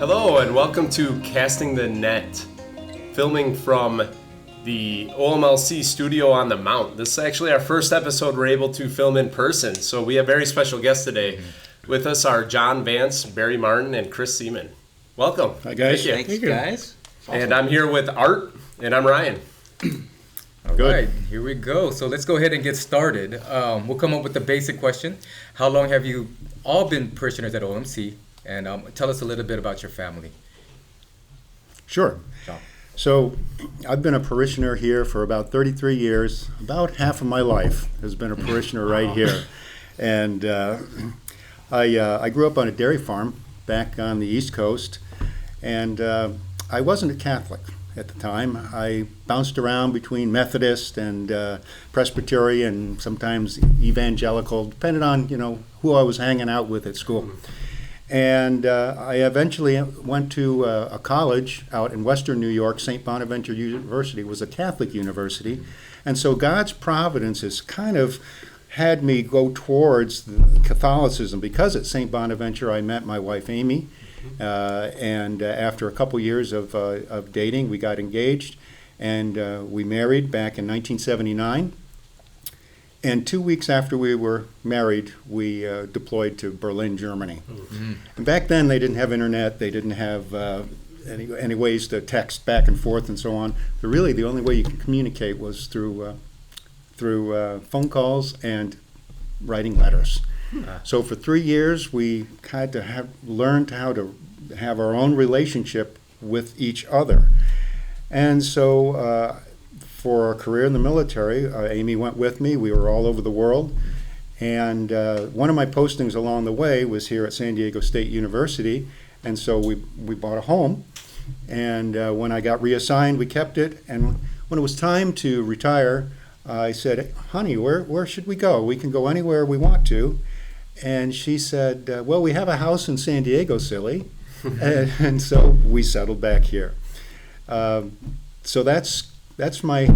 Hello and welcome to Casting the Net, filming from the OMLC studio on the Mount. This is actually our first episode we're able to film in person, so we have very special guests today. With us are John Vance, Barry Martin, and Chris Seaman. Welcome. Hi guys. Thanks guys. Awesome. And I'm here with Art, and I'm Ryan. All right, here we go. So let's go ahead and get started. We'll come up with the basic question. How long have you all been parishioners at OMC? And tell us a little bit about your family. Sure. So I've been a parishioner here for about 33 years. About half of my life has been a parishioner right here. And I grew up on a dairy farm back on the East Coast. And I wasn't a Catholic at the time. I bounced around between Methodist and Presbyterian, sometimes evangelical, depending on, who I was hanging out with at school. And I eventually went to a college out in Western New York. St. Bonaventure University was a Catholic university. And so God's providence has kind of had me go towards Catholicism, because at St. Bonaventure I met my wife Amy. And after a couple years of dating, we got engaged, and we married back in 1979. And 2 weeks after we were married, we deployed to Berlin, Germany. Mm-hmm. And back then, they didn't have internet. They didn't have any ways to text back and forth and so on. But really, the only way you could communicate was through phone calls and writing letters. So for 3 years, we had to learn how to have our own relationship with each other. And so for our career in the military, Amy went with me. We were all over the world. And one of my postings along the way was here at San Diego State University. And so we bought a home. And when I got reassigned, we kept it. And when it was time to retire, I said, honey, where should we go? We can go anywhere we want to. And she said, well, we have a house in San Diego, silly. and so we settled back here. So that's my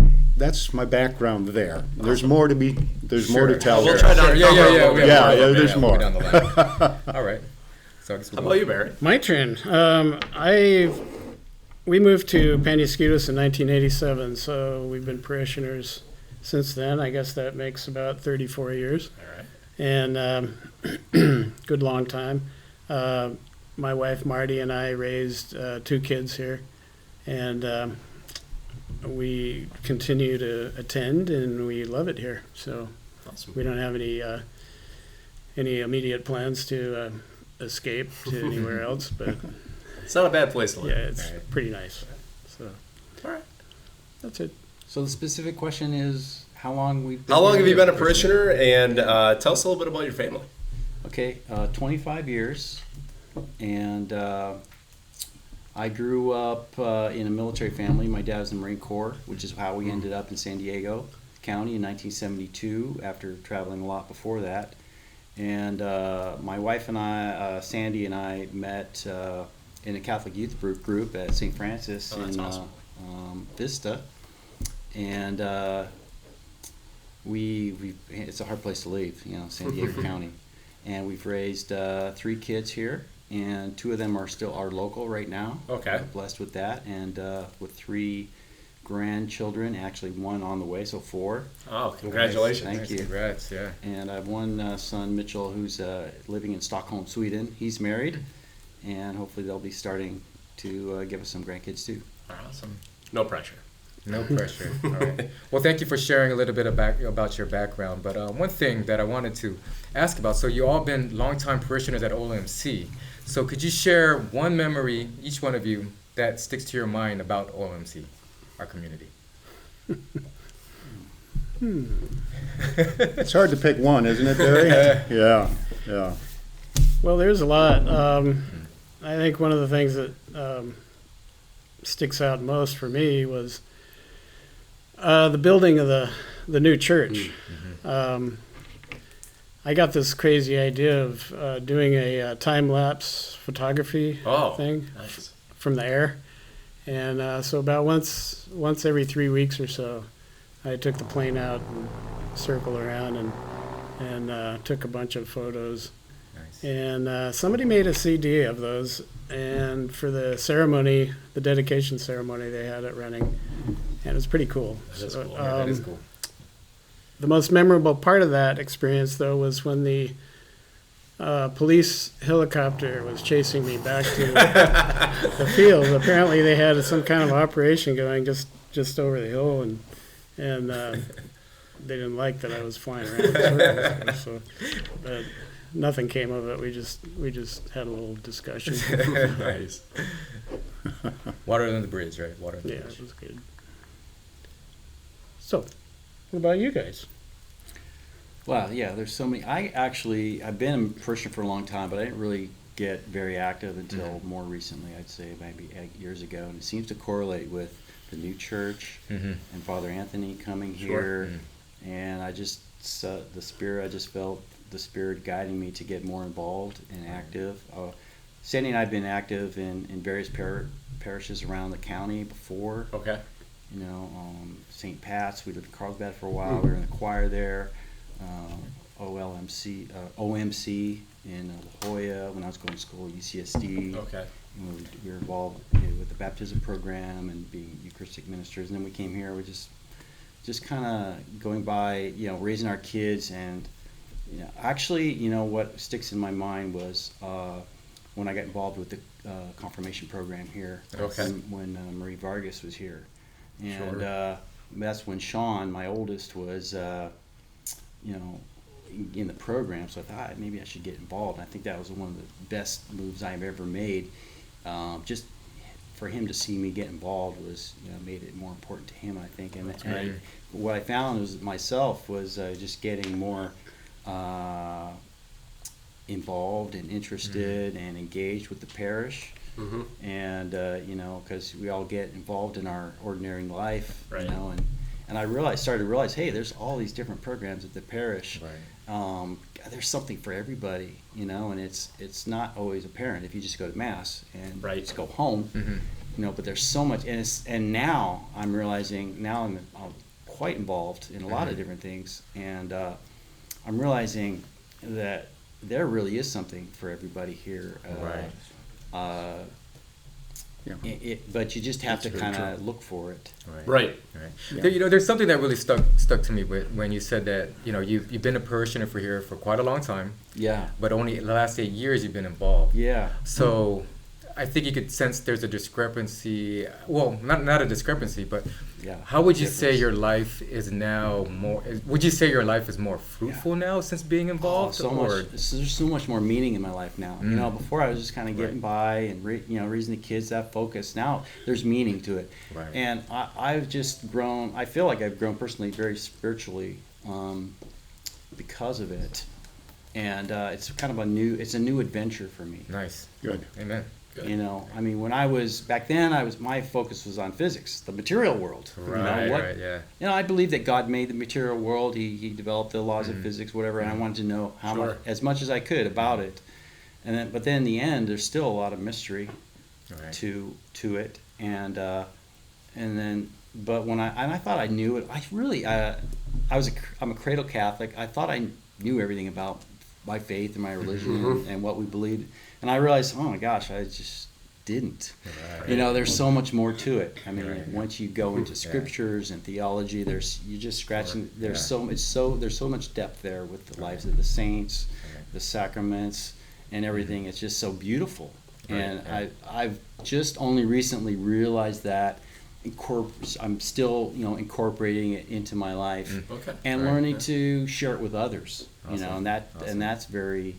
background there. There's more to be. There's more to tell. We'll try to there's more. Down the line. All right. So how about you, Barry? My turn. We moved to Penasquitos in 1987, so we've been parishioners since then. I guess that makes about 34 years. All right. And good long time. My wife Marty and I raised 2 kids here, and we continue to attend, and we love it here. So awesome. We don't have any immediate plans to escape to anywhere else, but it's not a bad place to live. Yeah, it's pretty nice. So all right, that's it. So the specific question is, how long have you been a parishioner? And tell us a little bit about your family. Okay, 25 years, and I grew up in a military family. My dad was in the Marine Corps, which is how we ended up in San Diego County in 1972, after traveling a lot before that. And my wife and I, Sandy and I, met in a Catholic youth group at St. Francis in awesome. Vista. And it's a hard place to leave, San Diego County. And we've raised 3 kids here, and 2 of them are local right now. Okay. We're blessed with that, and with 3 grandchildren, actually 1 on the way, so 4. Oh, congratulations. Thank you. Congrats, yeah. And I have one son, Mitchell, who's living in Stockholm, Sweden. He's married, and hopefully they'll be starting to give us some grandkids too. Awesome. No pressure. No pressure. All right. Well, thank you for sharing a little bit about your background. But one thing that I wanted to ask about, so you all been longtime parishioners at OMC. So could you share one memory, each one of you, that sticks to your mind about OMC, our community? It's hard to pick one, isn't it, Barry? Yeah. Well, there's a lot. I think one of the things that sticks out most for me was the building of the new church. Mm-hmm. I got this crazy idea of doing a time-lapse photography thing from the air. And so about once every 3 weeks or so, I took the plane out and circled around and took a bunch of photos. Nice. And somebody made a CD of those, and for the ceremony, the dedication ceremony, they had it running, and it was pretty cool. That is cool. That is cool. The most memorable part of that experience, though, was when the police helicopter was chasing me back to the field. Apparently, they had some kind of operation going just over the hill, and they didn't like that I was flying around. So, but nothing came of it. We just had a little discussion. Nice. Water under the bridge, right? Water under Yeah, the bridge. it was good. So, what about you guys? Well, yeah, there's so many. I've been a parishioner for a long time, but I didn't really get very active until more recently, I'd say maybe 8 years ago. And it seems to correlate with the new church and Father Anthony coming here. And I just, I just felt the Spirit guiding me to get more involved and active. Sandy and I have been active in various parishes around the county before. Okay. You know, St. Pat's, we lived in Carlsbad for a while. We were in the choir there. OMC in La Jolla when I was going to school, UCSD. Okay. And we were involved with the baptism program and being Eucharistic ministers. And then we came here, we just kind of going by, raising our kids. And actually, what sticks in my mind was when I got involved with the confirmation program here. Okay. When Marie Vargas was here. And that's when Sean, my oldest, was in the program, so I thought maybe I should get involved. And I think that was one of the best moves I've ever made. Just for him to see me get involved was, made it more important to him, I think. And what I found was myself was just getting more involved and interested and engaged with the parish. And because we all get involved in our ordinary life, Right. And I started to realize, hey, there's all these different programs at the parish. Right. There's something for everybody, and it's not always apparent if you just go to mass and just go home, but there's so much, and now I'm realizing, I'm quite involved in a lot of different things, and I'm realizing that there really is something for everybody here. Right. But you just have to kind of look for it. Right. Yeah. There's something that really stuck to me when you said that you've been a parishioner for quite a long time. Yeah. But only the last 8 years you've been involved. Yeah. So I think you could sense there's a discrepancy. Well, not a discrepancy, but how would you say your life is now more? Would you say your life is more fruitful now since being involved? There's so much more meaning in my life now. Before I was just kind of getting by and raising the kids, that focus. Now there's meaning to it, and I've just grown. I feel like I've grown personally, very spiritually, because of it, and it's kind of a new adventure for me. Nice. Good. Amen. Good. When I was back then, my focus was on physics, the material world. I believe that God made the material world. He developed the laws of physics, whatever, and I wanted to know as much as I could about it. But then in the end, there's still a lot of mystery to it. But when I thought I knew it, I'm a cradle Catholic. I thought I knew everything about my faith and my religion and what we believed. And I realized, oh my gosh, I just didn't. There's so much more to it. I mean, once you go into scriptures and theology, you're just scratching. There's so much depth there with the lives of the saints, the sacraments, and everything. It's just so beautiful. And I've just only recently realized that. I'm still, incorporating it into my life and learning to share it with others. And that's very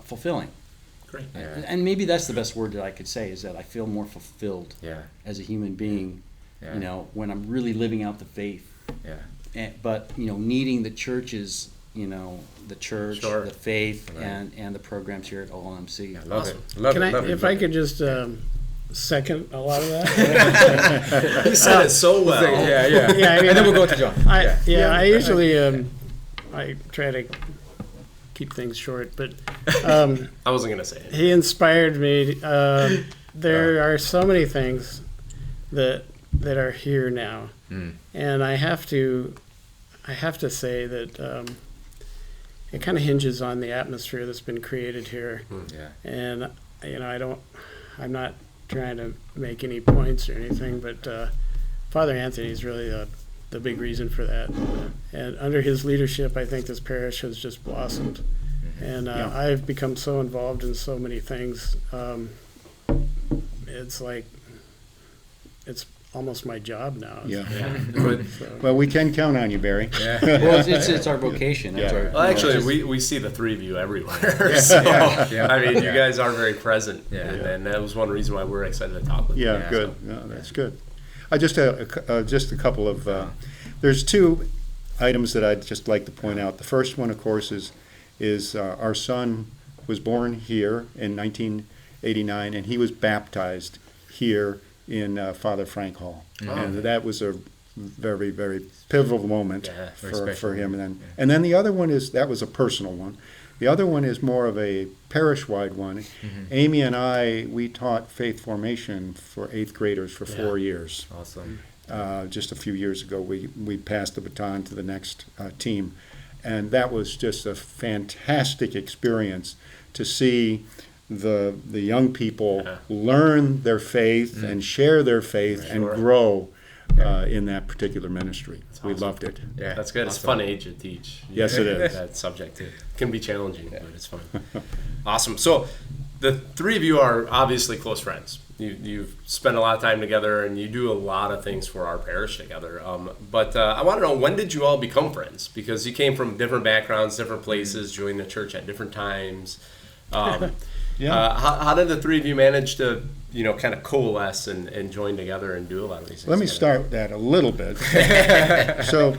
fulfilling. Great. And maybe that's the best word that I could say, is that I feel more fulfilled as a human being, when I'm really living out the faith. But needing the churches, the church, the faith, and the programs here at OLMC. I love it. If I could just second a lot of that. He said it so well. And then we'll go to John. I usually I try to keep things short, but I wasn't gonna say it. he inspired me. There are so many things that are here now, and I have to say that it kind of hinges on the atmosphere that's been created here. Yeah. And I'm not trying to make any points or anything, but Father Anthony is really the big reason for that. And under his leadership, I think this parish has just blossomed. And I've become so involved in so many things. It's like, it's almost my job now. Well, we can count on you, Barry. Yeah. Well, it's our vocation. That's Yeah. our, Well, actually, just- we see the three of you everywhere. So, I mean, you guys are very present. Yeah. And that was one reason why we're excited to talk with you. Yeah, Yeah. good. No, that's good. I just just a couple of. There's two items that I'd just like to point out. The first one, of course, is our son was born here in 1989, and he was baptized here in Father Frank Hall, and that was a very, very pivotal moment Yeah, very for special. him. And then the other one that was a personal one. The other one is more of a parish-wide one. Amy and we taught faith formation for 8th graders for 4 years. Awesome. Just a few years ago, we passed the baton to the next team. And that was just a fantastic experience to see the young people learn their faith and share their faith and grow in that particular ministry. We loved it. Yeah. That's good. It's a fun age to teach. Yes, it is. That subject. It can be challenging, but it's fun. Awesome. So the three of you are obviously close friends. You've spent a lot of time together, and you do a lot of things for our parish together. But I want to know, when did you all become friends? Because you came from different backgrounds, different places, joined the church at different times. How did the three of you manage to, kind of coalesce and join together and do a lot of these things? Let me start with that a little bit. So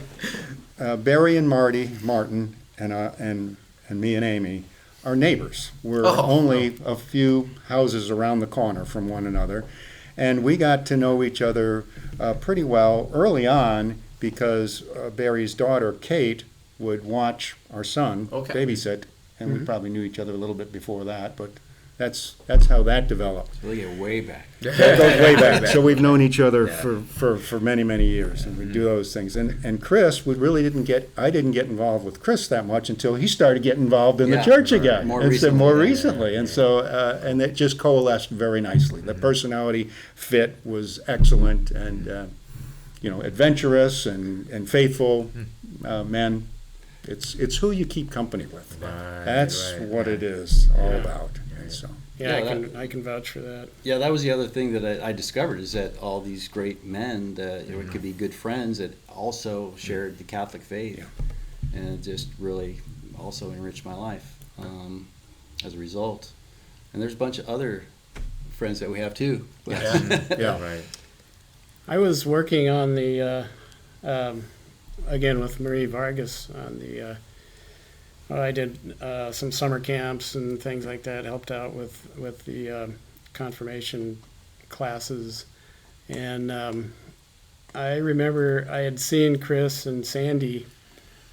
Barry and Martin, and me and Amy are neighbors. We're only a few houses around the corner from one another. And we got to know each other pretty well early on because Barry's daughter, Kate, would watch our son babysit. And we probably knew each other a little bit before that, but that's how that developed. We'll get way back. That goes way back. So we've known each other for many, many years, and we do those things. And Chris, I didn't get involved with Chris that much until he started getting involved in the church again. More and recently. more recently. And so, and it just coalesced very nicely. The personality fit was excellent, and adventurous and faithful men. It's who you keep company with. That's what it is all about. And so. I can vouch for that. Yeah, that was the other thing that I discovered, is that all these great men that could be good friends that also shared the Catholic faith, and it just really also enriched my life as a result. And there's a bunch of other friends that we have too. Right. I was working on the, again with Marie Vargas on the, I did some summer camps and things like that, helped out with the confirmation classes. And I remember I had seen Chris and Sandy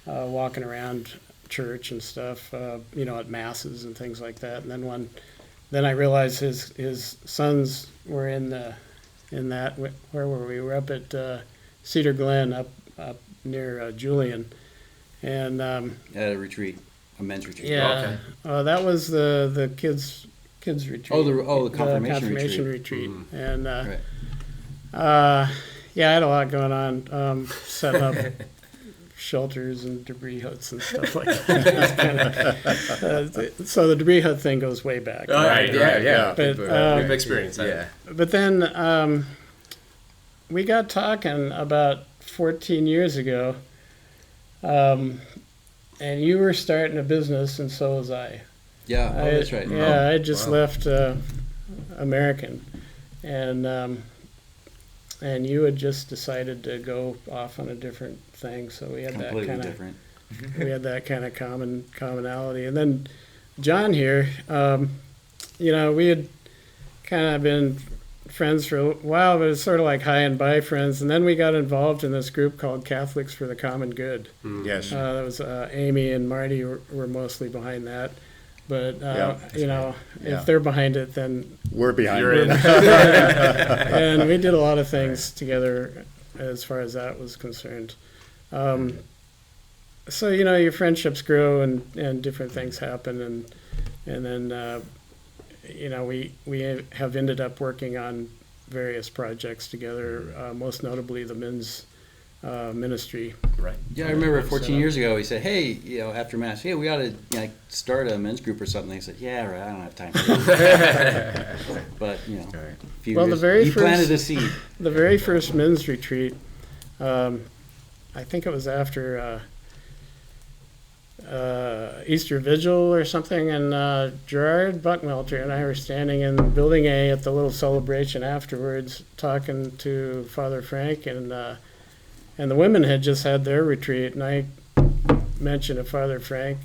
walking around church and stuff, at masses and things like that. And then I realized his sons were in that, where were we? We were up at Cedar Glen up near Julian. And At a retreat, a men's retreat. that was the kids retreat. The confirmation retreat. And Right. I had a lot going on, setting up shelters and debris huts and stuff like that. So the debris hut thing goes way back. Right. But, We've experienced that. Yeah. But then we got talking about 14 years ago, and you were starting a business, and so was I. Yeah, that's right. Yeah, I just left American, and you had just decided to go off on a different thing, so we had Completely that kind of different. we had that kind of commonality. And then John here, we had kind of been friends for a while, but it's sort of like high and by friends. And then we got involved in this group called Catholics for the Common Good. Yes. That was Amy and Marty were mostly behind that. But, if they're behind it, then We're behind You're it. in. and we did a lot of things together as far as that was concerned. so your friendships grow and different things happen, and then we have ended up working on various projects together, most notably the men's ministry. Right. Yeah, I remember 14 years ago, he said, hey, after Mass, hey, we ought to start a men's group or something. He said, yeah, right, I don't have time for that. But, a few years, he planted a seed. The very first men's retreat, I think it was after Easter Vigil or something, and Gerard Buckmelter and I were standing in Building A at the little celebration afterwards, talking to Father Frank, and the women had just had their retreat, and I mentioned to Father Frank,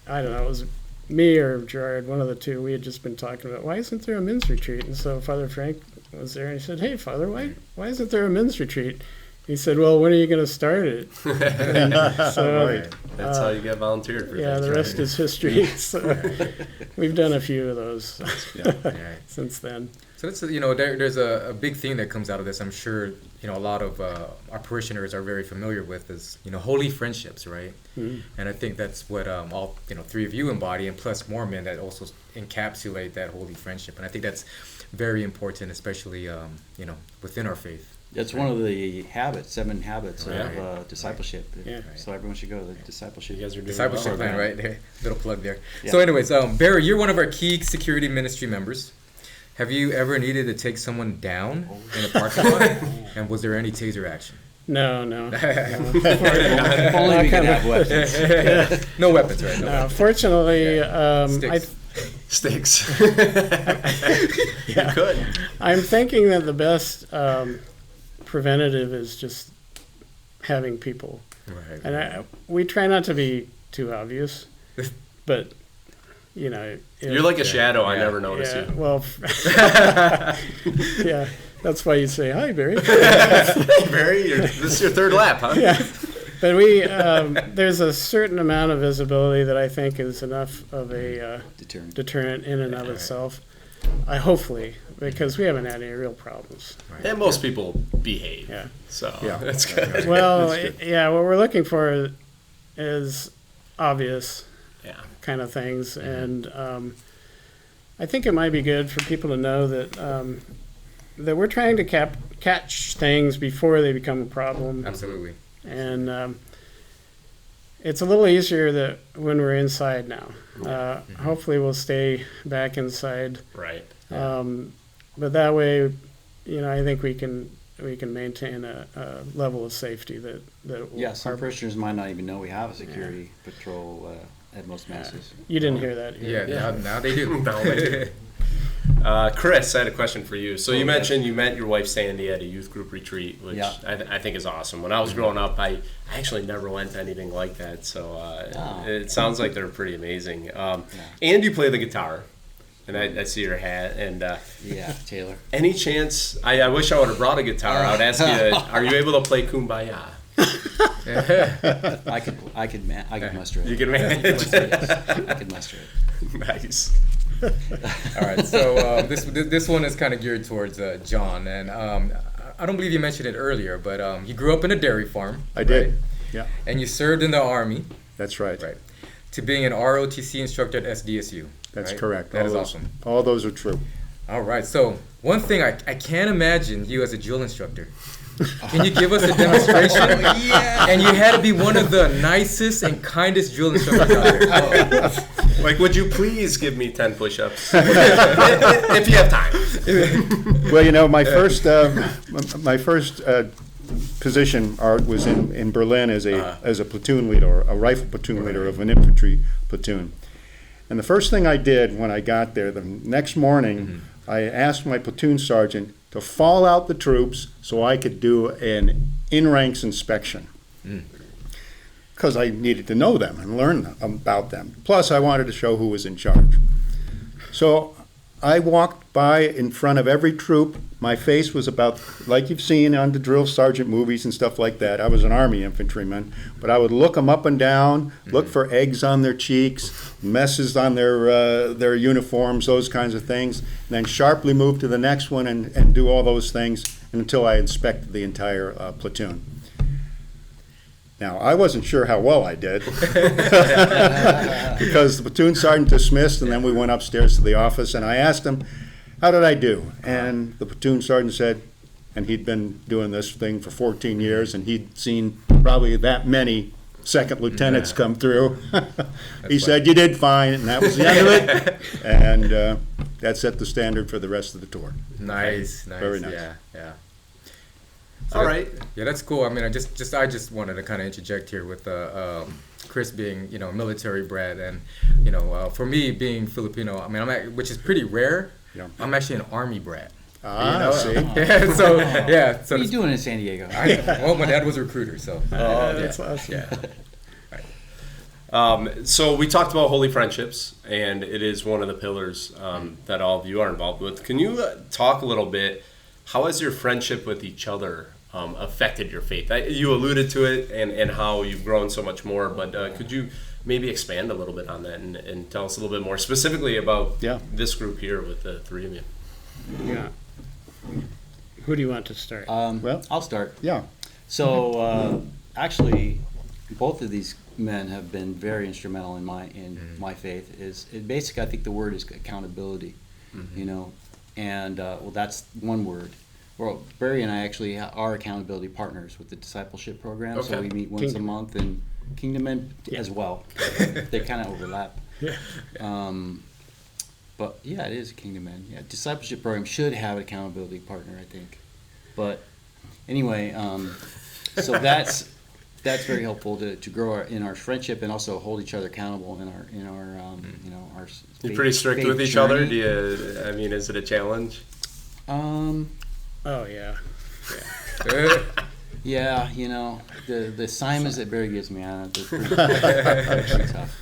I don't know, it was me or Gerard, one of the two, we had just been talking about, why isn't there a men's retreat? And so Father Frank was there, and he said, hey, Father, why isn't there a men's retreat? He said, well, when are you going to start it? So, Right. That's how you get volunteered for yeah, things, the right? rest is history. So we've done a few of those Right. since then. So that's there's a big thing that comes out of this. I'm sure a lot of our parishioners are very familiar with is holy friendships, right? Mhm. And I think that's what all three of you embody, and plus more men that also encapsulate that holy friendship. And I think that's very important, especially within our faith. That's one of the habits, 7 habits Right. of discipleship. Yeah. So everyone should go to the discipleship. You guys are doing Discipleship well. plan, right? There, little plug there. Yeah. So, anyways, Barry, you're one of our key security ministry members. Have you ever needed to take someone down in a parking lot? And was there any taser action? No. If only we could have weapons. No weapons, right? No weapons. Fortunately, Sticks. Sticks. Yeah. You could. I'm thinking that the best preventative is just having people. Right. And we try not to be too obvious, but You're like a shadow. I never notice yeah, you. well, yeah, that's why you say hi, Barry. Barry, this is your third lap, huh? Yeah, but there's a certain amount of visibility that I think is enough of a deterrent in and of itself. Hopefully, because we haven't had any real problems. And most people behave. Yeah. So Yeah. that's good. Well, what we're looking for is obvious Yeah. kind of things, and I think it might be good for people to know that that we're trying to catch things before they become a problem. Absolutely. And it's a little easier that when we're inside now. Hopefully we'll stay back inside. Right. But that way, I think we can maintain a level of safety that will. Yeah, some parishioners might not even know we have a security patrol at most masses. You didn't hear that here. Yeah. Now they do. Now they do. Chris, I had a question for you. So you mentioned you met your wife Sandy at a youth group retreat, which Yeah. I think is awesome. When I was growing up, I actually never went to anything like that. So it sounds like they're pretty amazing. And you play the guitar, and I see your hat. And Yeah, Taylor. any chance? I wish I would have brought a guitar. I would ask you, are you able to play Kumbaya? I could muster it. You can manage. I could muster it. Nice. All right. So this one is kind of geared towards John, and I don't believe you mentioned it earlier, but you grew up in a dairy farm. I did. Right? Yeah, And you served in the Army. that's right. Right. To being an ROTC instructor at SDSU. That's right? correct. That All is those- awesome. All those are true. All right. So one thing I can't imagine you as a drill instructor. Can you give us a demonstration? Yeah. And you had to be one of the nicest and kindest drill instructors out there. Like, would you please give me 10 push-ups? If you have time. Well, my first position was in Berlin as a platoon leader, a rifle platoon leader of an infantry platoon. And the first thing I did when I got there, the next morning, I asked my platoon sergeant to fall out the troops so I could do an in-ranks inspection. Because I needed to know them and learn about them. Plus, I wanted to show who was in charge. So I walked by in front of every troop. My face was about, like you've seen on the drill sergeant movies and stuff like that. I was an Army infantryman, but I would look them up and down, look for eggs on their cheeks, messes on their uniforms, those kinds of things, and then sharply move to the next one and do all those things until I inspected the entire platoon. Now, I wasn't sure how well I did because the platoon sergeant dismissed, and then we went upstairs to the office, and I asked him, how did I do? And the platoon sergeant said, and he'd been doing this thing for 14 years, and he'd seen probably that many second lieutenants come through. He said, you did fine, and that was the end of it. And that set the standard for the rest of the tour. Nice. Very nice. Yeah. All right. Yeah, that's cool. I mean, I just wanted to kind of interject here with Chris being, military bred, and for me being Filipino. I mean, which is pretty rare. Yeah. I'm actually an Army brat. See? Yeah. So yeah. So What are you doing in San Diego? well, my dad was a recruiter, so. That's awesome. So we talked about holy friendships, and it is one of the pillars that all of you are involved with. Can you talk a little bit? How has your friendship with each other affected your faith? You alluded to it and how you've grown so much more, but could you maybe expand a little bit on that and tell us a little bit more specifically about this group here with the three of you? Yeah. Who do you want to start? Well, I'll start. yeah. So actually, both of these men have been very instrumental in my faith. Basically, I think the word is accountability. And well, that's one word. Well, Barry and I actually are accountability partners with the discipleship program. Okay. So we meet once a month, and Kindgom Men as well. They kind of overlap. But yeah, it is Kindgom Men. Yeah, discipleship program should have an accountability partner, I think. But anyway, so that's very helpful to grow in our friendship and also hold each other accountable in our our. You're pretty strict with each other. Is it a challenge? Oh yeah. Yeah, the assignments that Barry gives me, they're pretty tough.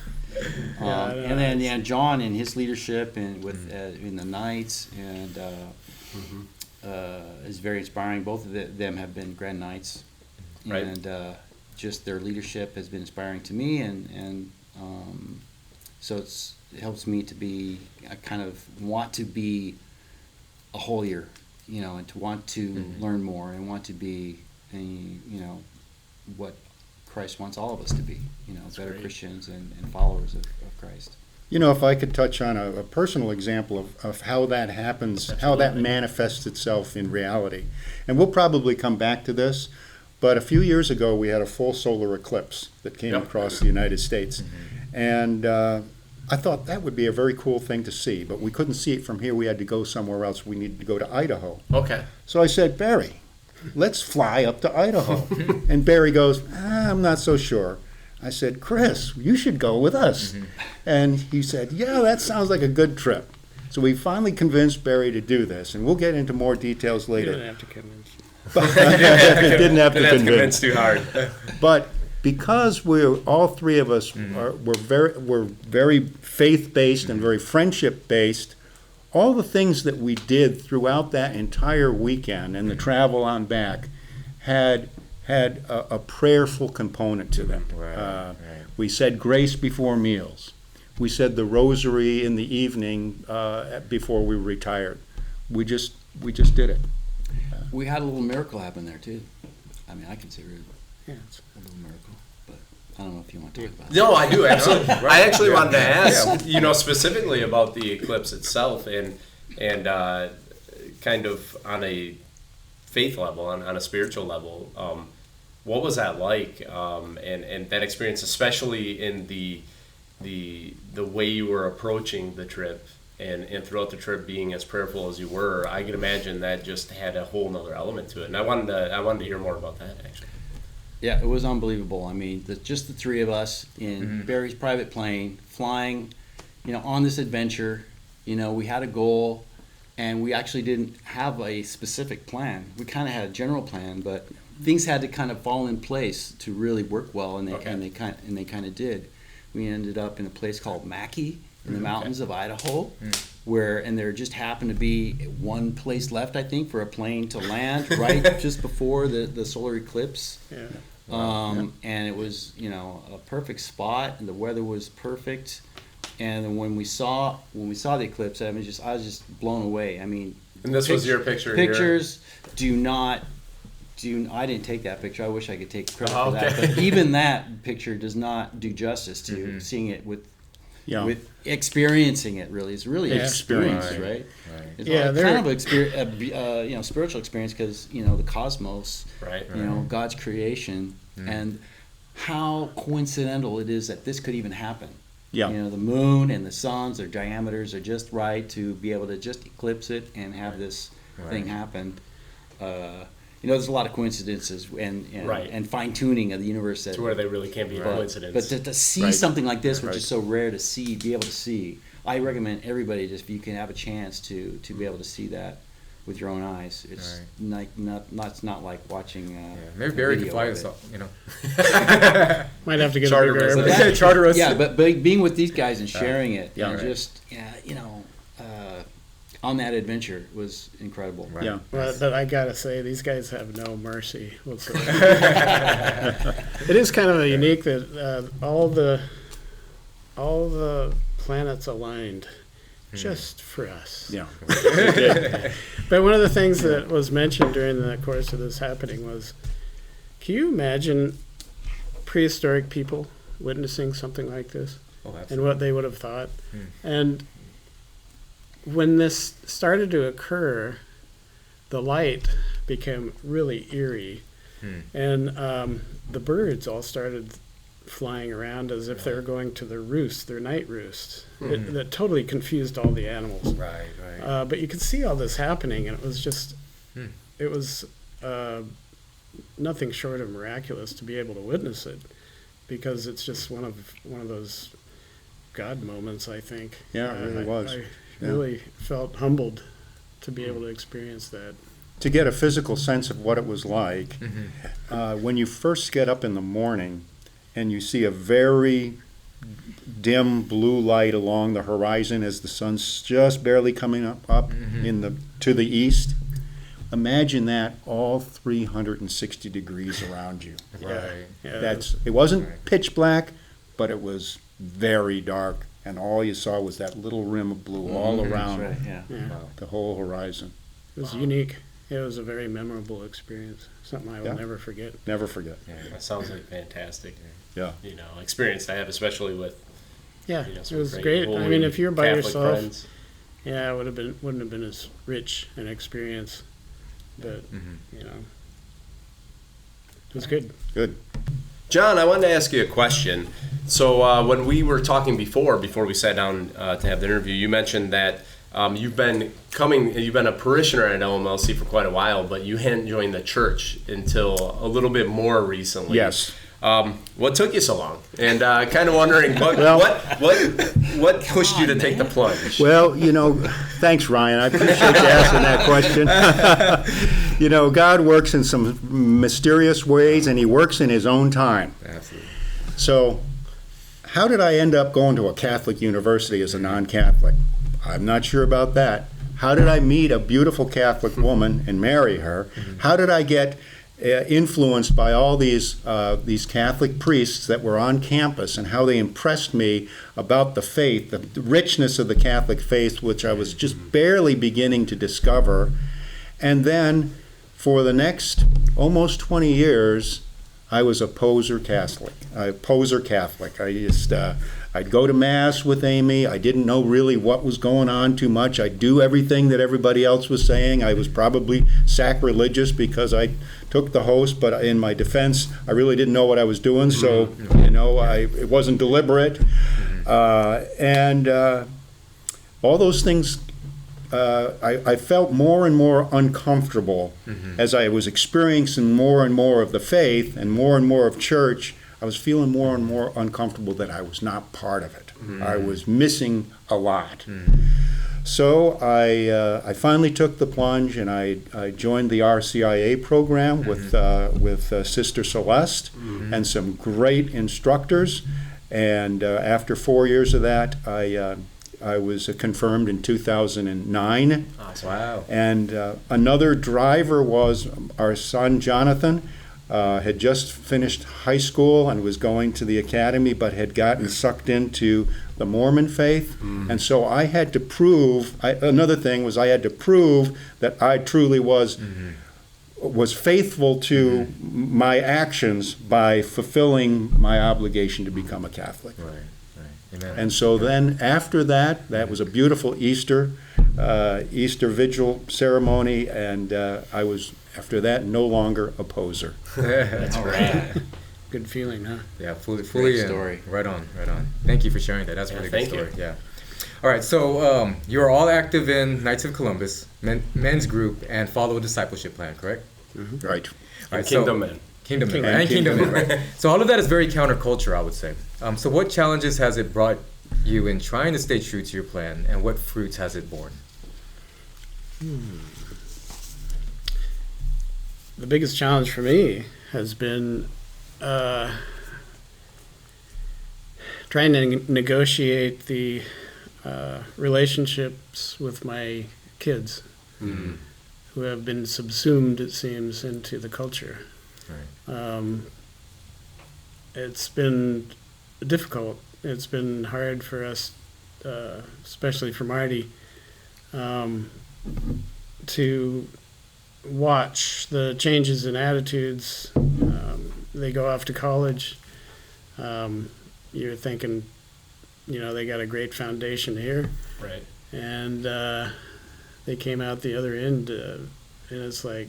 And then John and his leadership and with in the Knights and is very inspiring. Both of them have been Grand Knights, Right. and just their leadership has been inspiring to me, and so it helps me to be I kind of want to be a holier, and to want to learn more and want to be what Christ wants all of us to be, better great. Christians and followers of Christ. If I could touch on a personal example of how that happens, how that manifests itself in reality. And we'll probably come back to this, but a few years ago we had a full solar eclipse that came across the United States. And I thought that would be a very cool thing to see, but we couldn't see it from here. We had to go somewhere else. We needed to go to Idaho. Okay. So I said, Barry, let's fly up to Idaho. And Barry goes, I'm not so sure. I said, Chris, you should go with us. And he said, yeah, that sounds like a good trip. So we finally convinced Barry to do this, and we'll get into more details You later. didn't have to convince. Didn't have to Didn't have to convince. convince too hard. But because we're all three of us we're very faith-based and very friendship-based, all the things that we did throughout that entire weekend and the travel on back had a prayerful component to them. Right. We said grace before meals. We said the rosary in the evening before we retired. We just did it. We had a little miracle happen there too. I mean, I consider it Yeah. a little miracle, but I don't know if you want to talk about it. No, I do absolutely. I actually wanted to ask, specifically about the eclipse itself, and kind of on a faith level, on a spiritual level. What was that like? And that experience, especially in the way you were approaching the trip, and throughout the trip being as prayerful as you were, I can imagine that just had a whole nother element to it. And I wanted to hear more about that actually. Yeah, it was unbelievable. I mean, just the three of us in Barry's private plane, flying, on this adventure. We had a goal, and we actually didn't have a specific plan. We kind of had a general plan, but things had to kind of fall in place to really work well, and they kind of did. We ended up in a place called Mackay in the mountains of Idaho, and there just happened to be one place left, I think, for a plane to land right just before the solar eclipse. Yeah. And it was, a perfect spot, and the weather was perfect. And then when we saw the eclipse, I was just blown away. I mean, And this was your picture. Pictures do not I didn't take that picture. I wish I could take credit Oh, for that. okay. But even that picture does not do justice to seeing it with experiencing it. Really, it's really an Yeah. experience, Right. right? It's Yeah, kind of spiritual experience because the cosmos, Right. God's creation, and how coincidental it is that this could even happen. Yeah. The moon and the suns, their diameters are just right to be able to just eclipse it and have this thing happen. There's a lot of coincidences and fine tuning of the universe To where they really can't be a coincidence. But to see something like this, which is so rare to see, be able to see, I recommend everybody just if you can have a chance to be able to see that with your own eyes. It's it's not like watching. Maybe Barry could fly us up. Might have to get Charter a bigger business. airplane. Charter us. Yeah, but being with these guys and sharing it, and right. just on that adventure was incredible. Right. Yeah. But I gotta say, these guys have no mercy whatsoever. It is kind of unique that all the planets aligned just for us. Yeah. But one of the things that was mentioned during the course of this happening was, can you imagine prehistoric people witnessing something like this Oh, and absolutely. what they would have thought? And when this started to occur, the light became really eerie, and the birds all started flying around as if they were going to their roost, their night roost. That totally confused all the animals. Right. But you could see all this happening, and it was just, it was nothing short of miraculous to be able to witness it, because it's just one of those God moments, I think. Yeah, it really was. I Yeah. really felt humbled to be able to experience that. To get a physical sense of what it was like, when you first get up in the morning and you see a very dim blue light along the horizon as the sun's just barely coming up to the east, imagine that all 360 degrees around you. Right. Yeah, It wasn't pitch black, but it was very dark, and all you saw was that little rim of blue all around Right, yeah. Wow. the whole horizon. it was unique. It was a very memorable experience, something I will Yeah. never forget. Never forget. That sounds like fantastic. Yeah. Experience to have, especially with Yeah, some it was great. I holy mean, if you're by Catholic yourself, friends. yeah, it wouldn't have been as rich an experience, but it was good. Good. John, I wanted to ask you a question. So when we were talking before we sat down to have the interview, you mentioned that you've been a parishioner at LMLC for quite a while, but you hadn't joined the church until a little bit more recently. Yes. What took you so long? And kind of wondering what pushed you to take the plunge? Well, thanks, Ryan. I appreciate you asking that question. God works in some mysterious ways, and he works in his own time. Absolutely. So, how did I end up going to a Catholic university as a non-Catholic? I'm not sure about that. How did I meet a beautiful Catholic woman and marry her? How did I get influenced by all these Catholic priests that were on campus, and how they impressed me about the faith, the richness of the Catholic faith, which I was just barely beginning to discover. And then for the next almost 20 years, I was a poser Catholic. I'd go to Mass with Amy. I didn't know really what was going on too much. I'd do everything that everybody else was saying. I was probably sacrilegious because I took the host, but in my defense, I really didn't know what I was doing, so, it wasn't deliberate. And all those things, I felt more and more uncomfortable as I was experiencing more and more of the faith and more of church. I was feeling more and more uncomfortable that I was not part of it. I was missing a lot. So I finally took the plunge, and I joined the RCIA program with Sister Celeste and some great instructors. And after 4 years of that, I was confirmed in 2009. Awesome. Wow. And another driver was our son Jonathan. Had just finished high school and was going to the academy, but had gotten sucked into the Mormon faith. And so I had to prove, another thing was I had to prove that I truly was was faithful to my actions by fulfilling my obligation to become a Catholic. Right. Amen. And so then after that, that was a beautiful Easter Vigil ceremony, and I was, after that, no longer a poser. That's right. Good feeling, huh? Yeah, fully Great in. story. Right on. Thank you for sharing that. That's a really good thank story. you. Yeah. All right, so you are all active in Knights of Columbus, men's group, and follow a discipleship plan, correct? Right. All right, Kingdom Men. Kingdom Men, And and Kingdom Men, Kingdom right? So all of that is very counterculture, I would say. So what challenges has it brought you in trying to stay true to your plan, and what fruits has it borne? The biggest challenge for me has been trying to negotiate the relationships with my kids, who have been subsumed, it seems, into the culture. Right. It's been difficult. It's been hard for us, especially for Marty, to watch the changes in attitudes. They go off to college. You're thinking, they got a great foundation here, Right. and they came out the other end, and it's like,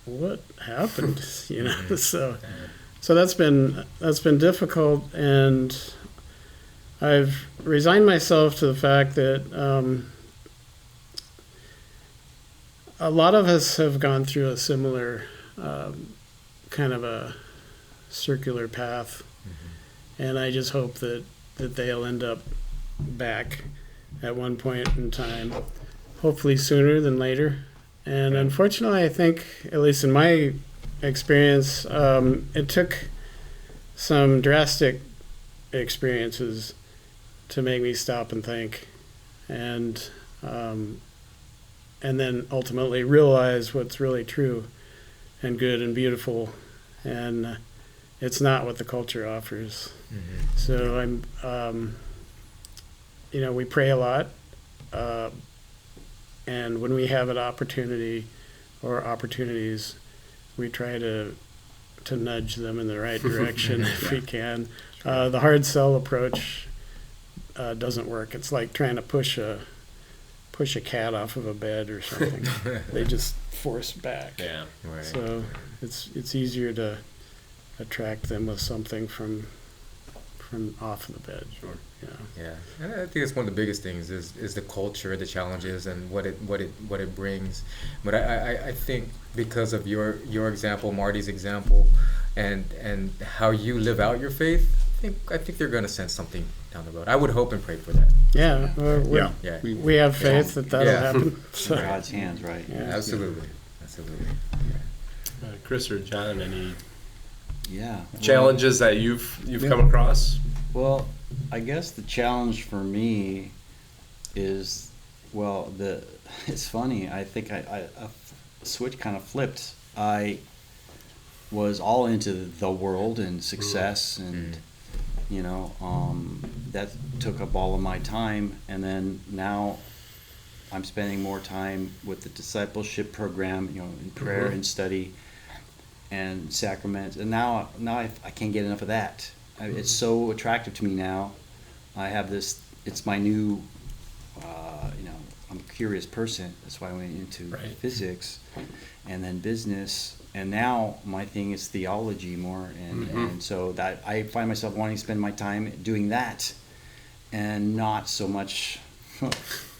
what happened? So that's been difficult, and I've resigned myself to the fact that a lot of us have gone through a similar kind of a circular path, and I just hope that they'll end up back at one point in time, hopefully sooner than later. And unfortunately, I think, at least in my experience, it took some drastic experiences to make me stop and think, and then ultimately realize what's really true and good and beautiful, and it's not what the culture offers. So we pray a lot, and when we have an opportunity or opportunities, we try to nudge them in the right direction if we can. The hard sell approach doesn't work. It's like trying to push a cat off of a bed or something. They just force back. Yeah. Right. So it's easier to attract them with something from off of the bed. Sure. Yeah. And I think it's one of the biggest things is the culture, the challenges, and what it brings. But I think because of your example, Marty's example, and how you live out your faith, I think they're going to sense something down the road. I would hope and pray for that. Yeah. Yeah. We have faith that'll Yeah. happen. So, God's hands, right? yeah. Absolutely. Chris or John, any Yeah. challenges that you've come across? Well, I guess the challenge for me is, it's funny. I think a switch kind of flipped. I was all into the world and success, and that took up all of my time. And then now I'm spending more time with the discipleship program, in prayer and study and sacraments. And now I can't get enough of that. It's so attractive to me now. I have this, it's my new, I'm a curious person. That's why I went into physics and then business. And now my thing is theology more. And so that I find myself wanting to spend my time doing that and not so much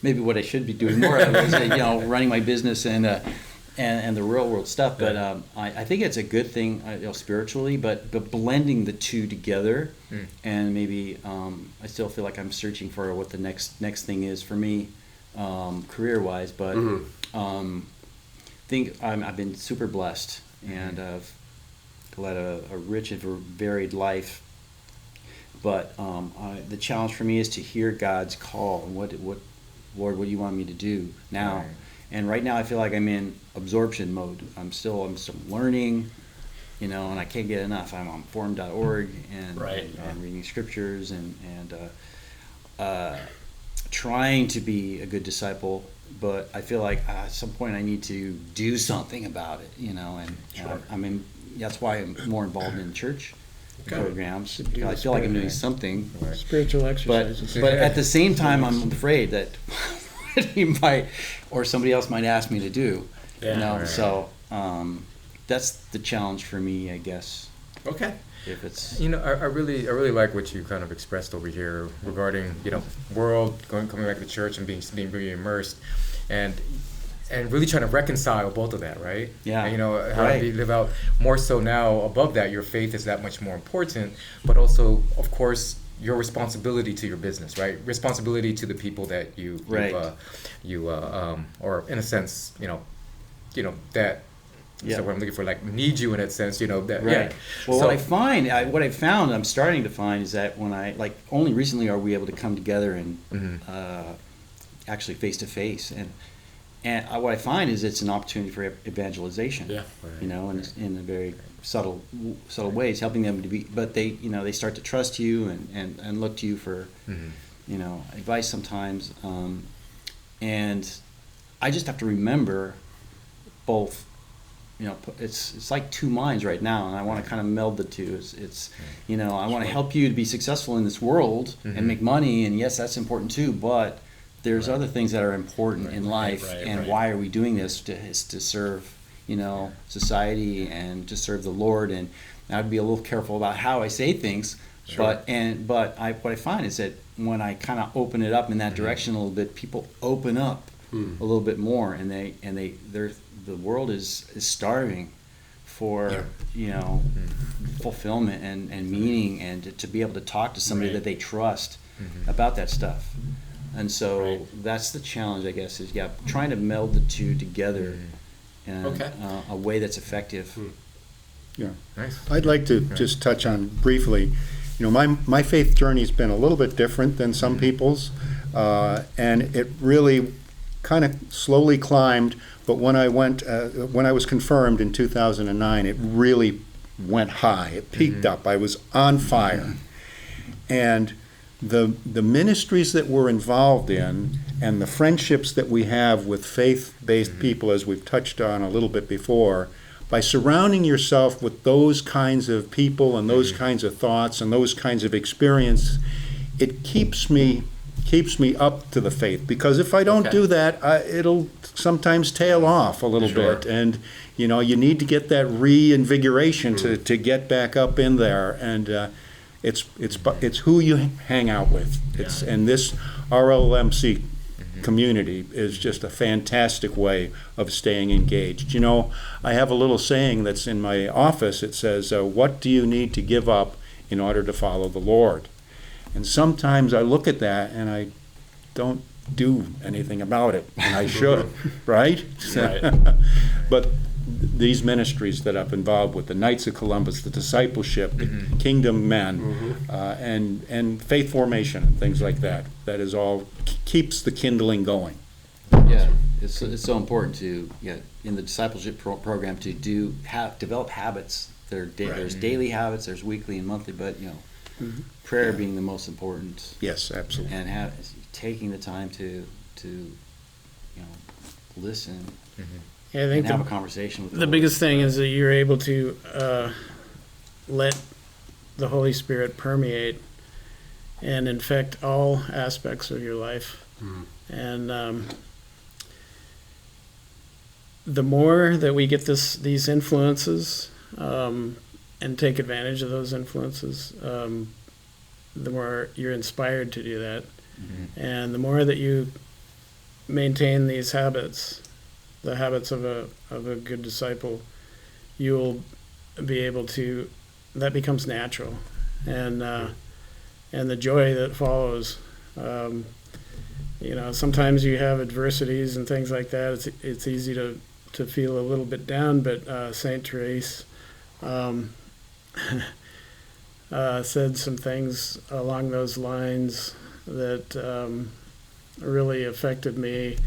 maybe what I should be doing more of is, running my business and the real world stuff. But I think it's a good thing, spiritually, but blending the two together, and maybe I still feel like I'm searching for what the next thing is for me, career wise. But think I've been super blessed, and I've led a rich and varied life. But the challenge for me is to hear God's call and what Lord, what do you want me to do now? Right. And right now I feel like I'm in absorption mode. I'm still learning, and I can't get enough. I'm on forum.org and reading scriptures and trying to be a good disciple but I feel like at some point I need to do something about it, you know, and I mean, that's why I'm more involved in church programs. I feel like I'm doing something. Spiritual exercises. But at the same time, I'm afraid that he might, or somebody else might ask me to do, you know, so that's the challenge for me, I guess. Okay. If it's, You know, I really like what you kind of expressed over here regarding, you know, world coming back to church and being really immersed, and really trying to reconcile both of that, right? Yeah. And, you know, how Right. to live out more so now above that. Your faith is that much more important, but also, of course, your responsibility to your business, right? Responsibility to the people that Right. or in a sense, you know that. Yeah. So what I'm looking for, like, need you in that sense, you know, that, right. yeah. Well, So- what I found, I'm starting to find is that when only recently are we able to come together and actually face to face, and what I find is it's an opportunity for evangelization. Yeah. You know, in a very subtle ways, helping them to be, but they start to trust you and look to you for, you know, advice sometimes, and I just have to remember both. You know, it's like two minds right now, and I want to kind of meld the two. It's you know, I want to help you to be successful in this world and make money, and yes, that's important too. But there's other things that are important in life, and why are we doing this? Is to serve, you know, society and to serve the Lord. And I'd be a little careful about how I say things. But what I find is that when I kind of open it up in that direction a little bit, people open up a little bit more, and the world is starving for you know fulfillment and meaning, and to be able to talk to somebody that they trust about that stuff. And so that's the challenge, I guess, is trying to meld the two together in a way that's effective. Yeah. Nice. I'd like to just touch on briefly, you know, my faith journey's been a little bit different than some people's, and it really kind of slowly climbed. But when I was confirmed in 2009, it really went high. It peaked up. I was on fire. And the ministries that we're involved in and the friendships that we have with faith-based people, as we've touched on a little bit before, by surrounding yourself with those kinds of people and those kinds of thoughts and those kinds of experience, it keeps me up to the faith. Because if I don't do that, it'll sometimes tail off a little bit, and you know, you need to get that reinvigoration to get back up in there. And it's who you hang out with. And this RLMC community is just a fantastic way of staying engaged. You know, I have a little saying that's in my office. It says, "What do you need to give up in order to follow the Lord?" And sometimes I look at that and I don't do anything about it, and I should, right? But these ministries that I'm involved with, the Knights of Columbus, the discipleship, the Kindgom Men, and faith formation and things like that, that is all keeps the kindling going. Yeah, it's so important to in the discipleship program to develop habits. There's daily habits, there's weekly and monthly, but you know, prayer being the most important. Yes, absolutely. And taking the time to you know, listen Yeah, I and think have a conversation with the Lord. biggest thing is that you're able to let the Holy Spirit permeate and infect all aspects of your life. And the more that we get these influences and take advantage of those influences, the more you're inspired to do that. And the more that you maintain these habits, the habits of a good disciple, you'll be able to, that becomes natural. And the joy that follows, you know, sometimes you have adversities and things like that. It's easy to feel a little bit down, but Saint Therese said some things along those lines that really affected me.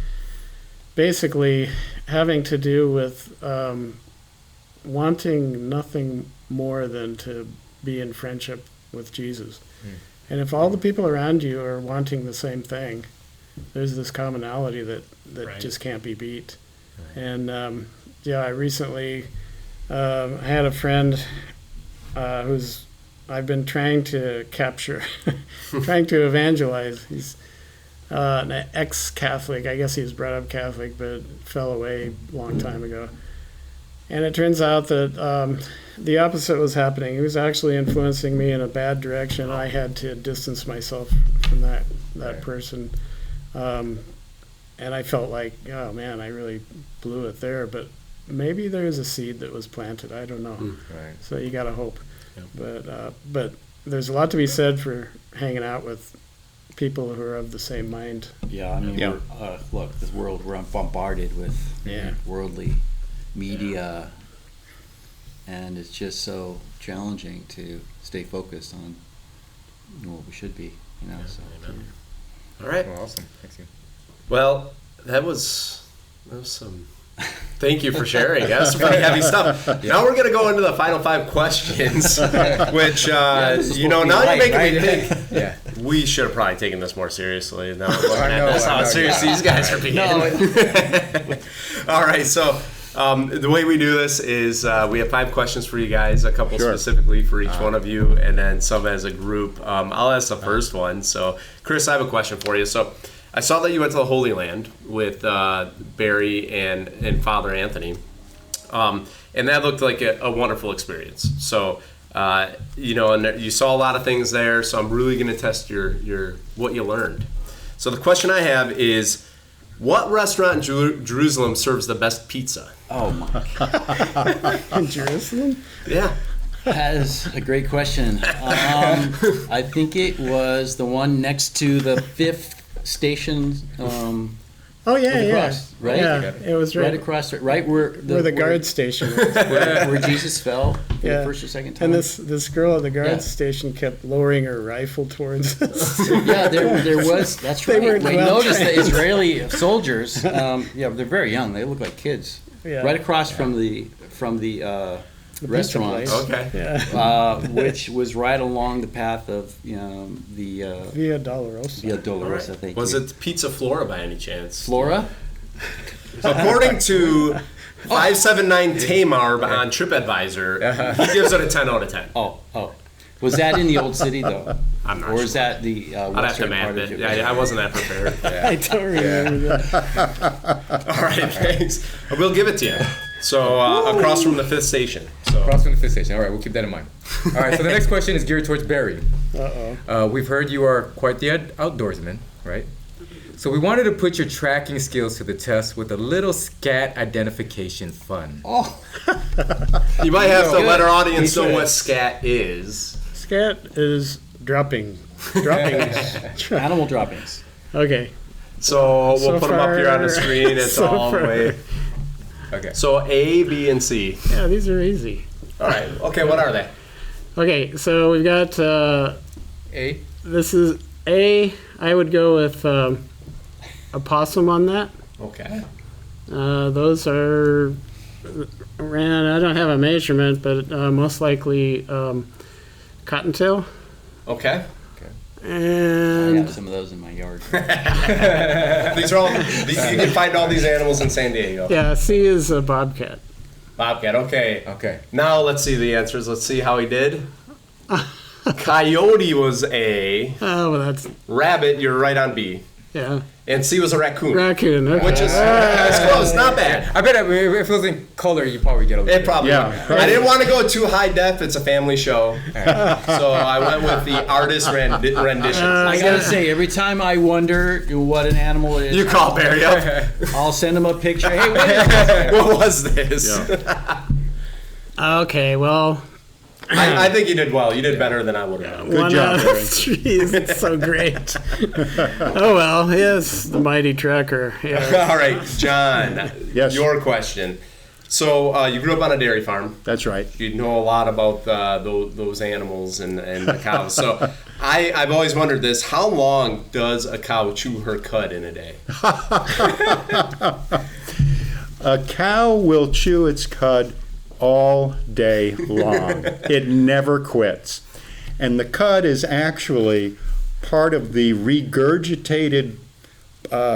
Basically, having to do with wanting nothing more than to be in friendship with Jesus. And if all the people around you are wanting the same thing, there's this commonality that Right. just can't be beat. And yeah, I recently had a friend who's I've been trying to capture, trying to evangelize. He's an ex-Catholic. I guess he was brought up Catholic, but fell away a long time ago. And it turns out that the opposite was happening. He was actually influencing me in a bad direction. I had to distance myself from that Right. person. And I felt like, oh man, I really blew it there. But maybe there's a seed that was planted. I don't know. Right. So you got to hope. Yep. But there's a lot to be said for hanging out with people who are of the same mind. Yeah, I mean, Yeah. look, this world, we're bombarded with Yeah. worldly media, and it's just so challenging to stay focused on what we should be, you know. So All right. Well, awesome. Thanks you. Well, that was some. Thank you for sharing. That's some pretty heavy stuff. Now we're gonna go into the final 5 questions, which this is you know, supposed to be now light, you're making me right? think. Yeah. We should have probably taken this more seriously. Now we're looking I at know, this, I how know, serious yeah. these guys are being. All right, so the way we do this is we have 5 questions for you guys, a couple Sure. specifically for each one of you, and then some as a group. I'll ask the first one. So, Chris, I have a question for you. So, I saw that you went to the Holy Land with Barry and Father Anthony, and that looked like a wonderful experience. So, you know, and you saw a lot of things there. So, I'm really going to test your what you learned. So, the question I have is, what restaurant in Jerusalem serves the best pizza? oh my, In Jerusalem? Yeah. that is a great question. I think it was the one next to the 5th station, Oh yeah, Right yeah. across, right? Yeah, it was right right, across, right where where the guard station was. where Jesus fell for Yeah. the first or second time. And this girl at the guard Yeah. station kept lowering her rifle towards us. Yeah, there was. That's They right. weren't We well noticed the trained. Israeli soldiers. Yeah, they're very young. They look like kids. Yeah. Right across from the The pizza restaurant, place. Okay. Yeah. which was right along the path of the Via Dolorosa. Via All Dolorosa. right. Thank Was you. it Pizza Flora by any chance? Flora? According to 579 Tamar on TripAdvisor, he gives it a 10 out of 10. Oh. Was that in the old city though? I'm not Or sure. is that the I'd have to western map part of it. it? Yeah, I wasn't that prepared. I don't remember that. All right, thanks. We'll give it to you. So across from the 5th station. So Across from the 5th station. All right, we'll keep that in mind. All right, so the next question is geared towards Barry. Uh-oh. We've heard you are quite the outdoorsman, right? So we wanted to put your tracking skills to the test with a little scat identification fun. Oh, you might have to Good. let our audience Me know too. what scat is. Scat is dropping. Droppings. animal droppings. Okay. So we'll So put them up here on the far- screen. It's so all the far. way. Okay. So A, B, and C. Yeah, these are easy. All right. Okay, what are they? Okay, so we've got A. this is A. I would go with a possum on that. Okay. Those are I don't have a measurement, but most likely cottontail. Okay. I And have some of those in my yard. These are all. You can find all these animals in San Diego. yeah, C is a bobcat. Bobcat. Okay. Okay. Now let's see the answers. Let's see how he did. Coyote was A. Oh, well, that's Rabbit, you're right on B. yeah. And C was a raccoon. Raccoon. Okay. Which is that's close, not bad. I bet if it was in color, you probably get a little It probably. Yeah. I didn't want to go too high def. It's a family show, so I went with the artist rendition. I gotta say, every time I wonder what an animal is, You call Barry up. I'll send him a picture. Hey, what is this? What was this? Okay, well, I think you did well. You did better than I would have. one job, out Barry. of three is so great. Oh well, yes, the mighty tracker. Yeah. All right, John. Yes. Your question. So you grew up on a dairy farm. That's right. You know a lot about those animals and the cows. So I've always wondered this: how long does a cow chew her cud in a day? A cow will chew its cud all day long. It never quits. And the cud is actually part of the regurgitated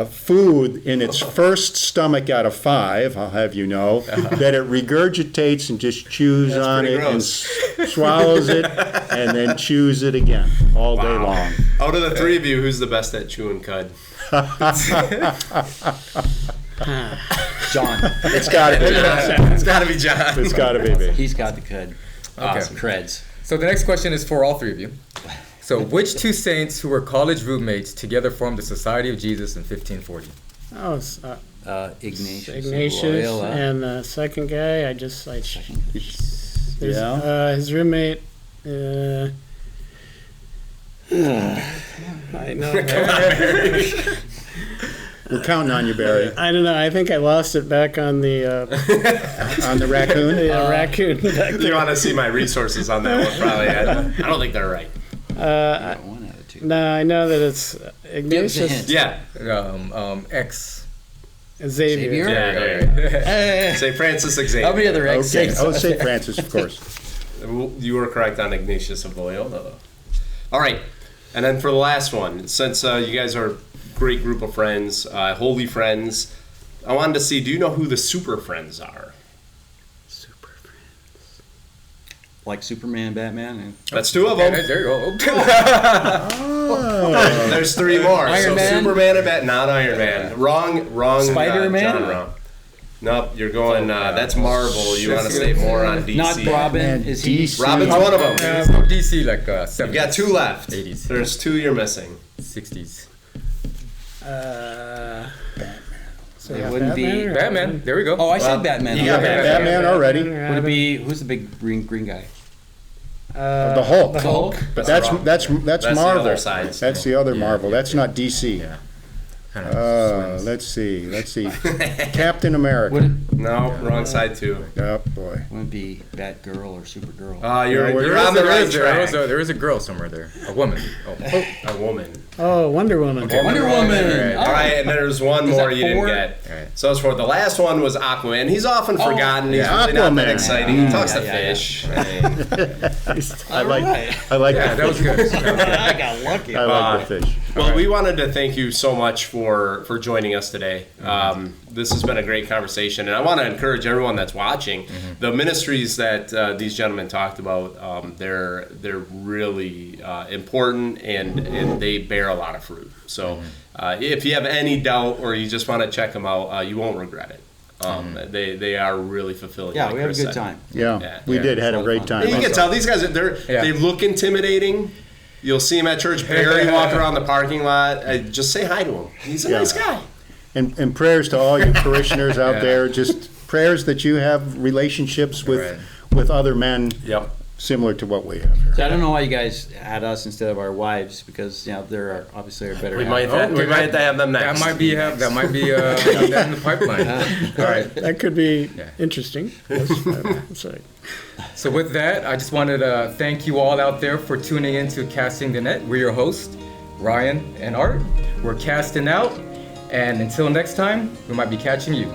food in its first stomach out of 5, I'll have you know, that it regurgitates and just chews That's on pretty it gross. and swallows it and then chews it again all day Wow. long. Out of the three of you, who's the best at chewing cud? John. It's got to be. It's got to be John. It's got to be me. He's got the cud. Awesome. Creds. So the next question is for all three of you. So which two saints who were college roommates together formed the Society of Jesus in 1540? Oh, it's, Ignatius. Ignatius Loyola. and the second guy. There's, Yeah. his roommate. I know. We're counting on you, Barry. I don't know. I think I lost it back on the On the raccoon? raccoon back You there. want to see my resources on that one? Probably. I don't think they're right. One out of two. No, I know that it's Ignatius, hint. Yeah. X. Xavier. Yeah. St. Francis Xavier. How many other X? Okay. Oh, St. Francis, of course. You were correct on Ignatius of Loyola, though. All right. And then for the last one, since you guys are a great group of friends, holy friends, I wanted to see, do you know who the super friends are? Super friends. Like Superman, Batman, and That's 2 of them. There you go. There's 3 more. Iron so Man? Superman and Batman, not Iron Man. Wrong. Spider-Man? John, wrong. Nope, you're going. That's Marvel. You want to stay more on DC? not Robin. Man, Is he? DC. Robin's one of them. There's no DC like 70s. You got 2 left. 80s. There's 2 you're missing. 60s. So It yeah, wouldn't be- Batman or- Batman. There we go. Oh, I said Batman. you got Okay. Batman already. Would it be who's the big green guy? The Hulk. The Hulk. But That's that's wrong. That's the Marvel. other side. That's the other Marvel. That's not DC. Yeah. Kind of Let's see. Captain America. Would it, No, wrong side too. Oh boy. would it be Batgirl or Supergirl? You're on the right track. There is a girl somewhere there. A woman. Oh. A woman. Oh, Wonder Woman. Wonder Woman. All right, and there's one Is more that you didn't 4? get. All right. So it's 4. The last one was Aquaman. He's often forgotten. He's yeah. really not that Aquaman. exciting. He talks to yeah, fish. I like Yeah, that was good. I got lucky. I like the fish. Well, we wanted to thank you so much for joining us today. This has been a great conversation, and I want to encourage everyone that's watching. The ministries that these gentlemen talked about, they're really important, and they bear a lot of fruit. So if you have any doubt or you just want to check them out, you won't regret it. They are really fulfilling. Yeah, like we had a Chris good said. time. Yeah, we yeah, did. Had a it's great fun. time. You can tell these guys, they look intimidating. You'll see him at church. Barry walk around the parking lot. Just say hi to him. He's a nice guy. And prayers to all you parishioners out there. Just prayers that you have relationships with other men Yep. similar to what we have here. So I don't know why you guys had us instead of our wives, because they're obviously our better. We half. might have them next. That might be that in the pipeline. All right. That could be interesting. Sorry. So with that, I just wanted to thank you all out there for tuning in to Casting the Net. We're your hosts, Ryan and Art. We're casting out, and until next time, we might be catching you.